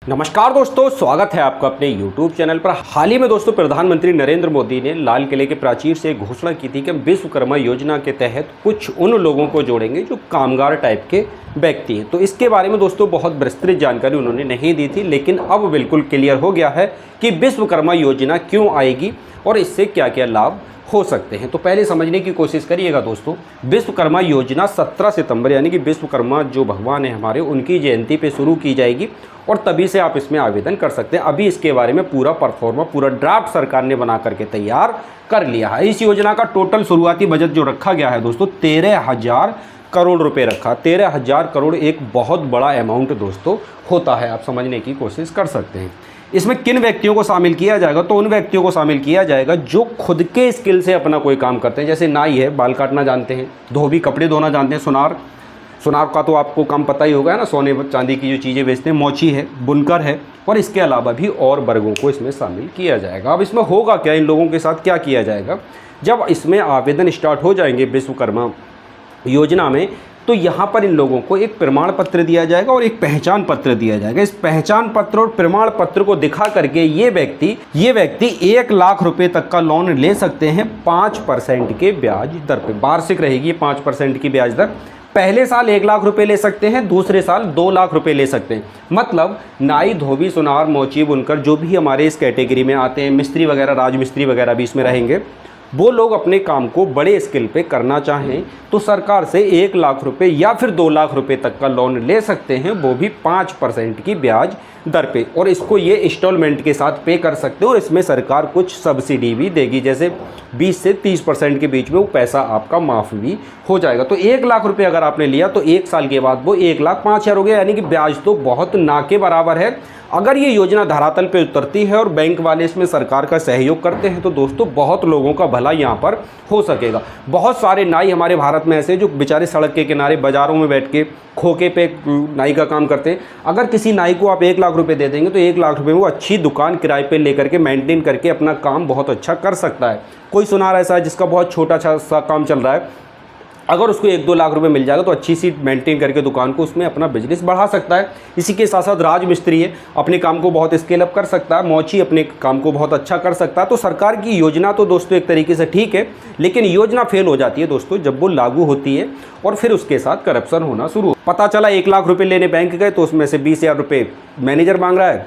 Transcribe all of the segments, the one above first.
नमस्कार दोस्तों, स्वागत है आपका अपने YouTube चैनल पर। हाल ही में दोस्तों प्रधानमंत्री नरेंद्र मोदी ने लाल किले के प्राचीर से घोषणा की थी कि हम विश्वकर्मा योजना के तहत कुछ उन लोगों को जोड़ेंगे जो कामगार टाइप के व्यक्ति हैं। तो इसके बारे में दोस्तों बहुत विस्तृत जानकारी उन्होंने नहीं दी थी, लेकिन अब बिल्कुल क्लियर हो गया है कि विश्वकर्मा योजना क्यों आएगी और इससे क्या क्या लाभ हो सकते हैं। तो पहले समझने की कोशिश करिएगा दोस्तों। विश्वकर्मा योजना 17 सितंबर यानी कि विश्वकर्मा जो भगवान है हमारे, उनकी जयंती पे शुरू की जाएगी और तभी से आप इसमें आवेदन कर सकते हैं। अभी इसके बारे में पूरा परफॉर्मा, पूरा ड्राफ्ट सरकार ने बना करके तैयार कर लिया है। इस योजना का टोटल शुरुआती बजट जो रखा गया है दोस्तों 13,000 करोड़ रुपए रखा। 13,000 करोड़ एक बहुत बड़ा अमाउंट दोस्तों होता है, आप समझने की कोशिश कर सकते हैं। इसमें किन व्यक्तियों को शामिल किया जाएगा, तो उन व्यक्तियों को शामिल किया जाएगा जो खुद के स्किल से अपना कोई काम करते हैं। जैसे नाई है, बाल काटना जानते हैं, धोबी कपड़े धोना जानते हैं, सुनार का तो आपको काम पता ही होगा ना, सोने चांदी की जो चीज़ें बेचते हैं, मोची है, बुनकर है, और इसके अलावा भी और वर्गों को इसमें शामिल किया जाएगा। अब इसमें होगा क्या, इन लोगों के साथ क्या किया जाएगा, जब इसमें आवेदन स्टार्ट हो जाएंगे विश्वकर्मा योजना में, तो यहाँ पर इन लोगों को एक प्रमाण पत्र दिया जाएगा और एक पहचान पत्र दिया जाएगा। इस पहचान पत्र और प्रमाण पत्र को दिखा करके ये व्यक्ति 1 लाख रुपए तक का लोन ले सकते हैं 5% के ब्याज दर पे। वार्षिक रहेगी 5% की ब्याज दर। पहले साल 1 लाख रुपए ले सकते हैं, दूसरे साल 2 लाख रुपए ले सकते हैं। मतलब नाई, धोबी, सुनार, मोची, बुनकर जो भी हमारे इस कैटेगरी में आते हैं, मिस्त्री वगैरह, राजमिस्त्री वगैरह भी इसमें रहेंगे, वो लोग अपने काम को बड़े स्केल पे करना चाहें तो सरकार से 1 लाख रुपए या फिर 2 लाख रुपए तक का लोन ले सकते हैं, वो भी 5% की ब्याज दर पे। और इसको ये इंस्टॉलमेंट के साथ पे कर सकते हो और इसमें सरकार कुछ सब्सिडी भी देगी, जैसे 20 से 30% के बीच में वो पैसा आपका माफ़ भी हो जाएगा। तो 1 लाख रुपए अगर आपने लिया तो 1 साल के बाद वो 1,05,000 हो गया, यानी कि ब्याज तो बहुत ना के बराबर है। अगर ये योजना धरातल पे उतरती है और बैंक वाले इसमें सरकार का सहयोग करते हैं तो दोस्तों बहुत लोगों का भला यहाँ पर हो सकेगा। बहुत सारे नाई हमारे भारत में ऐसे जो बेचारे सड़क के किनारे बाज़ारों में बैठ के खोखे पे नाई का काम करते हैं। अगर किसी नाई को आप 1 लाख रुपए दे देंगे तो 1 लाख रुपए में वो अच्छी दुकान किराए पे लेकर के मेंटेन करके अपना काम बहुत अच्छा कर सकता है। कोई सुनार ऐसा है जिसका बहुत छोटा सा काम चल रहा है, अगर उसको 1-2 लाख रुपए मिल जाएगा तो अच्छी सी मेंटेन करके दुकान को, उसमें अपना बिजनेस बढ़ा सकता है। इसी के साथ साथ राजमिस्त्री है, अपने काम को बहुत स्केल अप कर सकता है, मौची अपने काम को बहुत अच्छा कर सकता है। तो सरकार की योजना तो दोस्तों एक तरीके से ठीक है, लेकिन योजना फेल हो जाती है दोस्तों जब वो लागू होती है और फिर उसके साथ करप्शन होना शुरू। पता चला 1 लाख रुपये लेने बैंक गए तो उसमें से 20,000 रुपये मैनेजर मांग रहा है,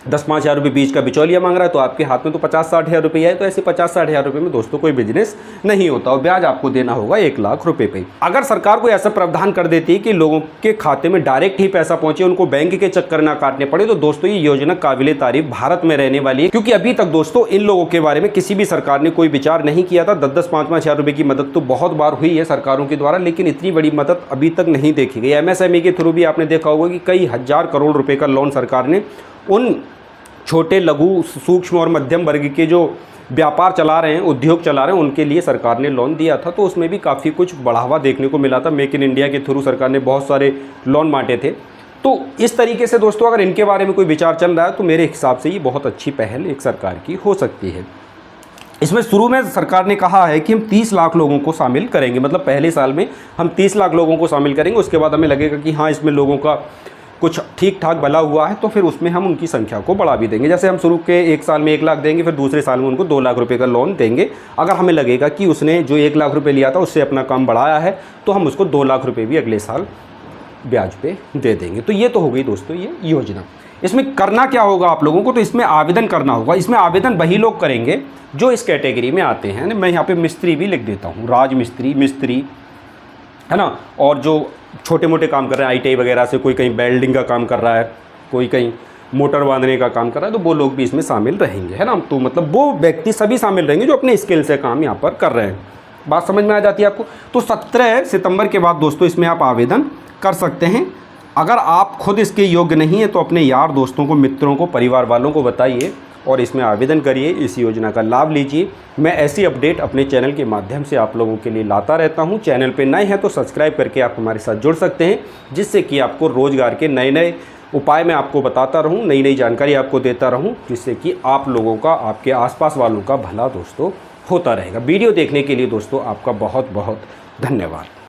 10-5 हज़ार रुपये बीच का बिचौलिया मांग रहा है, तो आपके हाथ में तो 50-60 हज़ार रुपये है। तो ऐसे 50-60 हज़ार रुपये में दोस्तों कोई बिजनेस नहीं होता और ब्याज आपको देना होगा 1 लाख रुपये पे। अगर सरकार को ऐसा प्रावधान कर देती है कि लोगों के खाते में डायरेक्ट ही पैसा पहुंचे, उनको बैंक के चक्कर ना काटने पड़े, तो दोस्तों ये योजना काबिले तारीफ भारत में रहने वाली है। क्योंकि अभी तक दोस्तों इन लोगों के बारे में किसी भी सरकार ने कोई विचार नहीं किया था। 10-10, 5-5 हज़ार रुपये की मदद तो बहुत बार हुई है सरकारों के द्वारा, लेकिन इतनी बड़ी मदद अभी तक नहीं देखी गई। MSME के थ्रू भी आपने देखा होगा कि कई हज़ार करोड़ रुपये का लोन सरकार ने उन छोटे, लघु, सूक्ष्म और मध्यम वर्ग के जो व्यापार चला रहे हैं, उद्योग चला रहे हैं, उनके लिए सरकार ने लोन दिया था। तो उसमें भी काफ़ी कुछ बढ़ावा देखने को मिला था। मेक इन इंडिया के थ्रू सरकार ने बहुत सारे लोन बांटे थे। तो इस तरीके से दोस्तों अगर इनके बारे में कोई विचार चल रहा है तो मेरे हिसाब से ये बहुत अच्छी पहल एक सरकार की हो सकती है। इसमें शुरू में सरकार ने कहा है कि हम 30 लाख लोगों को शामिल करेंगे, मतलब पहले साल में हम 30 लाख लोगों को शामिल करेंगे। उसके बाद हमें लगेगा कि हाँ इसमें लोगों का कुछ ठीक ठाक भला हुआ है तो फिर उसमें हम उनकी संख्या को बढ़ा भी देंगे। जैसे हम शुरू के 1 साल में 1 लाख देंगे, फिर दूसरे साल में उनको 2 लाख रुपए का लोन देंगे। अगर हमें लगेगा कि उसने जो 1 लाख रुपए लिया था उससे अपना काम बढ़ाया है तो हम उसको 2 लाख रुपए भी अगले साल ब्याज पे दे देंगे। तो ये तो हो गई दोस्तों ये योजना। इसमें करना क्या होगा आप लोगों को, तो इसमें आवेदन करना होगा। इसमें आवेदन वही लोग करेंगे जो इस कैटेगरी में आते हैं। मैं यहाँ पे मिस्त्री भी लिख देता हूँ, राजमिस्त्री, मिस्त्री है ना, और जो छोटे मोटे काम कर रहे हैं ITI वगैरह से, कोई कहीं वेल्डिंग का काम कर रहा है, कोई कहीं मोटर बांधने का काम कर रहा है, तो वो लोग भी इसमें शामिल रहेंगे, है ना। तो मतलब वो व्यक्ति सभी शामिल रहेंगे जो अपने स्किल से काम यहाँ पर कर रहे हैं। बात समझ में आ जाती है आपको। तो 17 सितंबर के बाद दोस्तों इसमें आप आवेदन कर सकते हैं। अगर आप खुद इसके योग्य नहीं हैं तो अपने यार दोस्तों को, मित्रों को, परिवार वालों को बताइए और इसमें आवेदन करिए, इस योजना का लाभ लीजिए। मैं ऐसी अपडेट अपने चैनल के माध्यम से आप लोगों के लिए लाता रहता हूं। चैनल पे नए हैं तो सब्सक्राइब करके आप हमारे साथ जुड़ सकते हैं, जिससे कि आपको रोज़गार के नए नए उपाय मैं आपको बताता रहूं, नई नई जानकारी आपको देता रहूं, जिससे कि आप लोगों का, आपके आसपास वालों का भला दोस्तों होता रहेगा। वीडियो देखने के लिए दोस्तों आपका बहुत बहुत धन्यवाद।